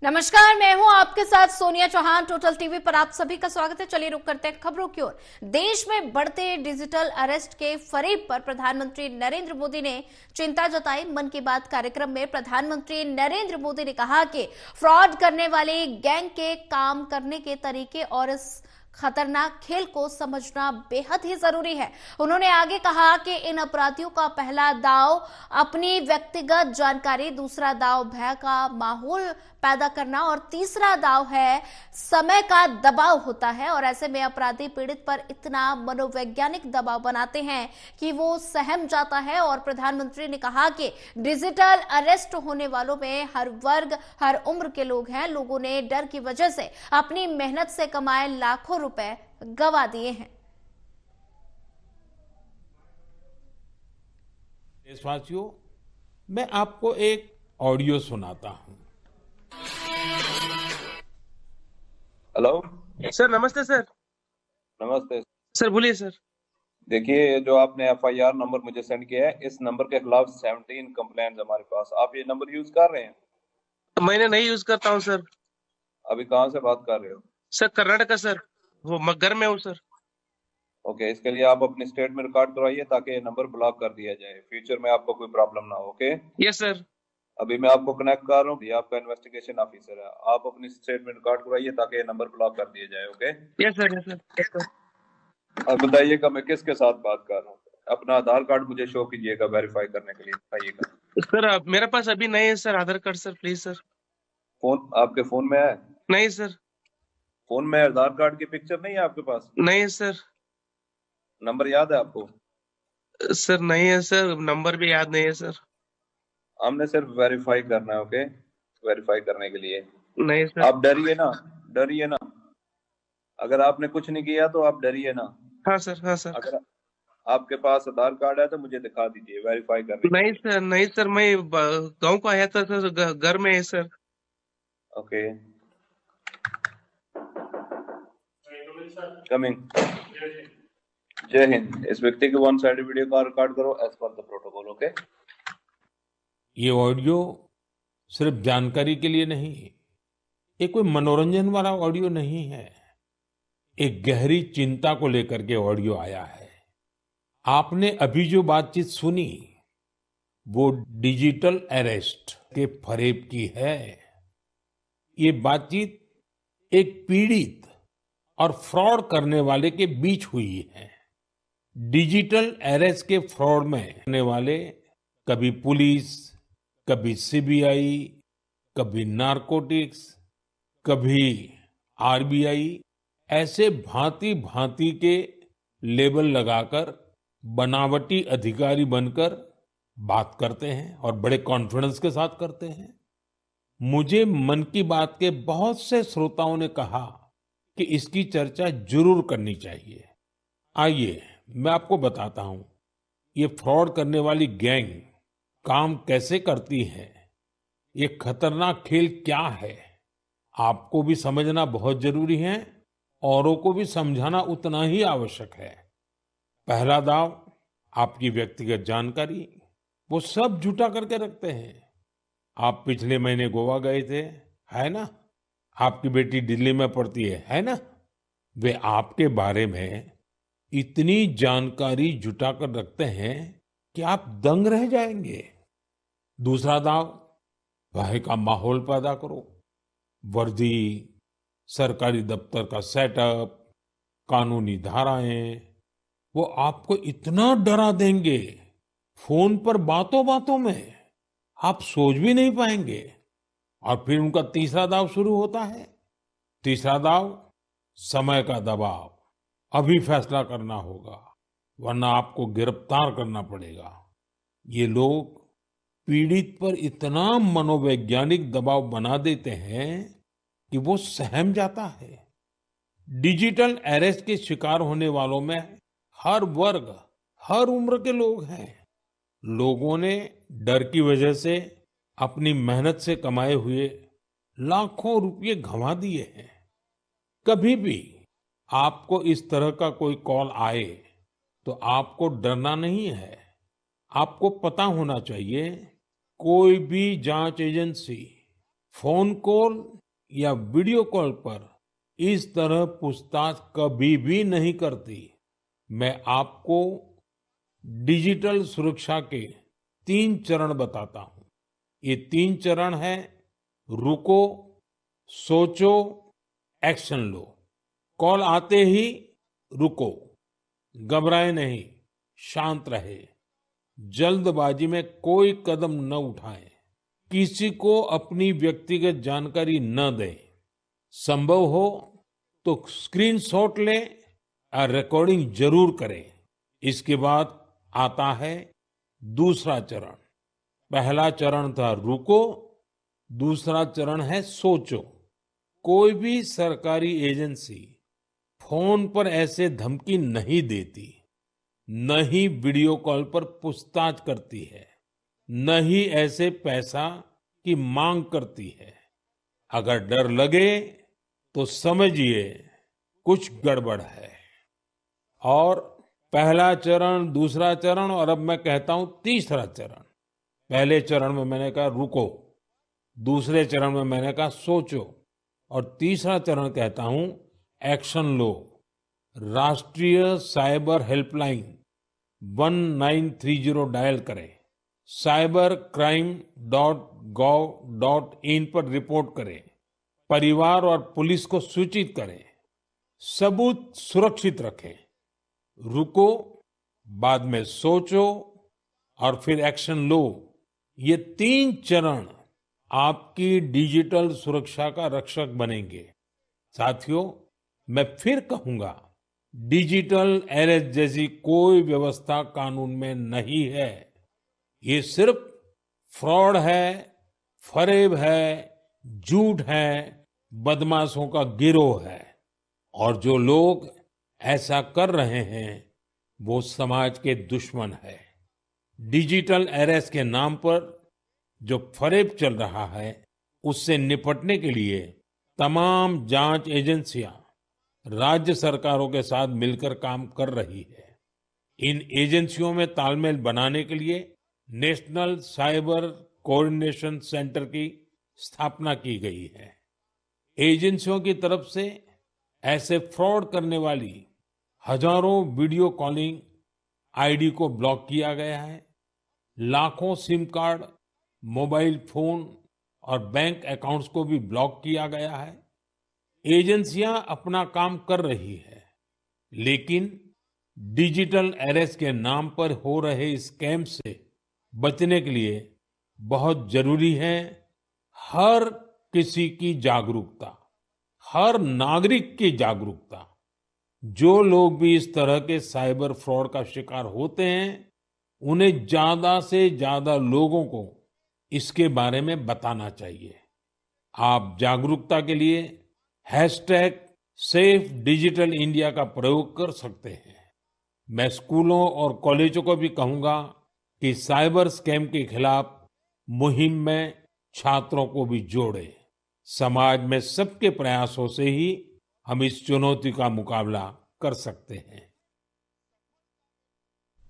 नमस्कार, मैं हूं आपके साथ सोनिया चौहान। टोटल टीवी पर आप सभी का स्वागत है। चलिए रुक करते हैं खबरों की ओर। देश में बढ़ते डिजिटल अरेस्ट के फरेब पर प्रधानमंत्री नरेंद्र मोदी ने चिंता जताई। मन की बात कार्यक्रम में प्रधानमंत्री नरेंद्र मोदी ने कहा कि फ्रॉड करने वाले गैंग के काम करने के तरीके और इस खतरनाक खेल को समझना बेहद ही जरूरी है। उन्होंने आगे कहा कि इन अपराधियों का पहला दाव अपनी व्यक्तिगत जानकारी, दूसरा दाव भय का माहौल पैदा करना और तीसरा दाव है समय का दबाव होता है। और ऐसे में अपराधी पीड़ित पर इतना मनोवैज्ञानिक दबाव बनाते हैं कि वो सहम जाता है। और प्रधानमंत्री ने कहा कि डिजिटल अरेस्ट होने वालों में हर वर्ग, हर उम्र के लोग हैं। लोगों ने डर की वजह से अपनी मेहनत से कमाए लाखों रुपए गंवा दिए हैं। देशवासियों, मैं आपको एक ऑडियो सुनाता हूं। हेलो। सर नमस्ते सर। नमस्ते। सर बोलिए सर। देखिए, ये जो आपने एफआईआर नंबर मुझे सेंड किया है, इस नंबर के खिलाफ 17 कंप्लेंट्स हमारे पास। आप ये नंबर यूज कर रहे हैं? मैंने नहीं यूज करता हूँ सर। अभी कहाँ से बात कर रहे हो? सर कर्नाटका सर, वो घर में हूँ सर। ओके, इसके लिए आप अपनी स्टेट में रिकॉर्ड करवाइए ताकि ये नंबर ब्लॉक कर दिया जाए, फ्यूचर में आपको कोई प्रॉब्लम ना हो। Okay, yes sir. अभी मैं आपको कनेक्ट कर रहा हूँ, ये आपका इन्वेस्टिगेशन ऑफिसर है। आप अपनी स्टेट में रिकॉर्ड करवाइए ताकि ये नंबर ब्लॉक कर दिया जाए। Okay, yes sir, yes sir, yes sir. अब बताइएगा मैं किसके साथ बात कर रहा हूँ। अपना आधार कार्ड मुझे शो कीजिएगा वेरीफाई करने के लिए, बताइएगा। सर मेरे पास अभी नहीं है sir Aadhaar card sir, please sir. Phone आपके फोन में है? नहीं सर। फोन में आधार कार्ड की पिक्चर नहीं है आपके पास? नहीं है सर। नंबर याद है आपको? सर नहीं है सर, नंबर भी याद नहीं है सर। हमने सिर्फ वेरीफाई करना है। ओके, वेरीफाई करने के लिए नहीं सर। आप डरिए ना, डरिए ना। अगर आपने कुछ नहीं किया तो आप डरिए ना। हाँ सर, हाँ सर। अगर आपके पास आधार कार्ड है तो मुझे दिखा दीजिए वेरीफाई करने के नहीं लिए। सर, नहीं सर, मैं गाँव को आया था सर, घर में है सर। Okay, coming. जय हिंद। इस व्यक्ति के वन साइड वीडियो का रिकॉर्ड करो as per the protocol. Okay, ये ऑडियो सिर्फ जानकारी के लिए नहीं, ये कोई मनोरंजन वाला ऑडियो नहीं है। एक गहरी चिंता को लेकर के ऑडियो आया है। आपने अभी जो बातचीत सुनी वो डिजिटल अरेस्ट के फरेब की है। ये बातचीत एक पीड़ित और फ्रॉड करने वाले के बीच हुई है। डिजिटल अरेस्ट के फ्रॉड में करने वाले कभी पुलिस, कभी सीबीआई, कभी नारकोटिक्स, कभी आरबीआई, ऐसे भांति भांति के लेबल लगाकर बनावटी अधिकारी बनकर बात करते हैं और बड़े कॉन्फिडेंस के साथ करते हैं। मुझे मन की बात के बहुत से श्रोताओं ने कहा कि इसकी चर्चा जरूर करनी चाहिए। आइए मैं आपको बताता हूं ये फ्रॉड करने वाली गैंग काम कैसे करती है, ये खतरनाक खेल क्या है। आपको भी समझना बहुत जरूरी है, औरों को भी समझाना उतना ही आवश्यक है। पहला दाव आपकी व्यक्तिगत जानकारी, वो सब जुटा करके रखते हैं। आप पिछले महीने गोवा गए थे, है ना? आपकी बेटी दिल्ली में पढ़ती है ना? वे आपके बारे में इतनी जानकारी जुटा कर रखते हैं कि आप दंग रह जाएंगे। दूसरा दाव, भय का माहौल पैदा करो। वर्दी, सरकारी दफ्तर का सेटअप, कानूनी धाराएं, वो आपको इतना डरा देंगे, फोन पर बातों बातों में आप सोच भी नहीं पाएंगे। और फिर उनका तीसरा दाव शुरू होता है। तीसरा दाव, समय का दबाव। अभी फैसला करना होगा वरना आपको गिरफ्तार करना पड़ेगा। ये लोग पीड़ित पर इतना मनोवैज्ञानिक दबाव बना देते हैं कि वो सहम जाता है। डिजिटल अरेस्ट के शिकार होने वालों में हर वर्ग, हर उम्र के लोग हैं। लोगों ने डर की वजह से अपनी मेहनत से कमाए हुए लाखों रुपए गंवा दिए हैं। कभी भी आपको इस तरह का कोई कॉल आए तो आपको डरना नहीं है। आपको पता होना चाहिए कोई भी जांच एजेंसी फोन कॉल या वीडियो कॉल पर इस तरह पूछताछ कभी भी नहीं करती। मैं आपको डिजिटल सुरक्षा के 3 चरण बताता हूं। ये 3 चरण है: रुको, सोचो, एक्शन लो। कॉल आते ही रुको, घबराए नहीं, शांत रहे, जल्दबाजी में कोई कदम न उठाएं, किसी को अपनी व्यक्तिगत जानकारी न दें, संभव हो तो स्क्रीनशॉट लें और रिकॉर्डिंग जरूर करें। इसके बाद आता है दूसरा चरण। पहला चरण था रुको, दूसरा चरण है सोचो। कोई भी सरकारी एजेंसी फोन पर ऐसे धमकी नहीं देती, न ही वीडियो कॉल पर पूछताछ करती है, न ही ऐसे पैसा की मांग करती है। अगर डर लगे तो समझिए कुछ गड़बड़ है। और पहला चरण, दूसरा चरण और अब मैं कहता हूं तीसरा चरण। पहले चरण में मैंने कहा रुको, दूसरे चरण में मैंने कहा सोचो और तीसरा चरण कहता हूं एक्शन लो। राष्ट्रीय साइबर हेल्पलाइन 1930 डायल करें, cybercrime.gov.in पर रिपोर्ट करें, परिवार और पुलिस को सूचित करें, सबूत सुरक्षित रखें। रुको, बाद में सोचो और फिर एक्शन लो। ये 3 चरण आपकी डिजिटल सुरक्षा का रक्षक बनेंगे। साथियों, मैं फिर कहूंगा, डिजिटल अरेस्ट जैसी कोई व्यवस्था कानून में नहीं है। ये सिर्फ फ्रॉड है, फरेब है, झूठ है, बदमाशों का गिरोह है। और जो लोग ऐसा कर रहे हैं वो समाज के दुश्मन है। डिजिटल अरेस्ट के नाम पर जो फरेब चल रहा है उससे निपटने के लिए तमाम जांच एजेंसियां राज्य सरकारों के साथ मिलकर काम कर रही है। इन एजेंसियों में तालमेल बनाने के लिए नेशनल साइबर कोऑर्डिनेशन सेंटर की स्थापना की गई है। एजेंसियों की तरफ से ऐसे फ्रॉड करने वाली हजारों वीडियो कॉलिंग आईडी को ब्लॉक किया गया है। लाखों सिम कार्ड, मोबाइल फोन और बैंक अकाउंट्स को भी ब्लॉक किया गया है। एजेंसियां अपना काम कर रही है, लेकिन डिजिटल अरेस्ट के नाम पर हो रहे स्कैम से बचने के लिए बहुत जरूरी है हर किसी की जागरूकता, हर नागरिक की जागरूकता। जो लोग भी इस तरह के साइबर फ्रॉड का शिकार होते हैं, उन्हें ज्यादा से ज्यादा लोगों को इसके बारे में बताना चाहिए। आप जागरूकता के लिए #सेफ डिजिटल इंडिया का प्रयोग कर सकते हैं। मैं स्कूलों और कॉलेजों को भी कहूंगा कि साइबर स्कैम के खिलाफ मुहिम में छात्रों को भी जोड़े। समाज में सबके प्रयासों से ही हम इस चुनौती का मुकाबला कर सकते हैं।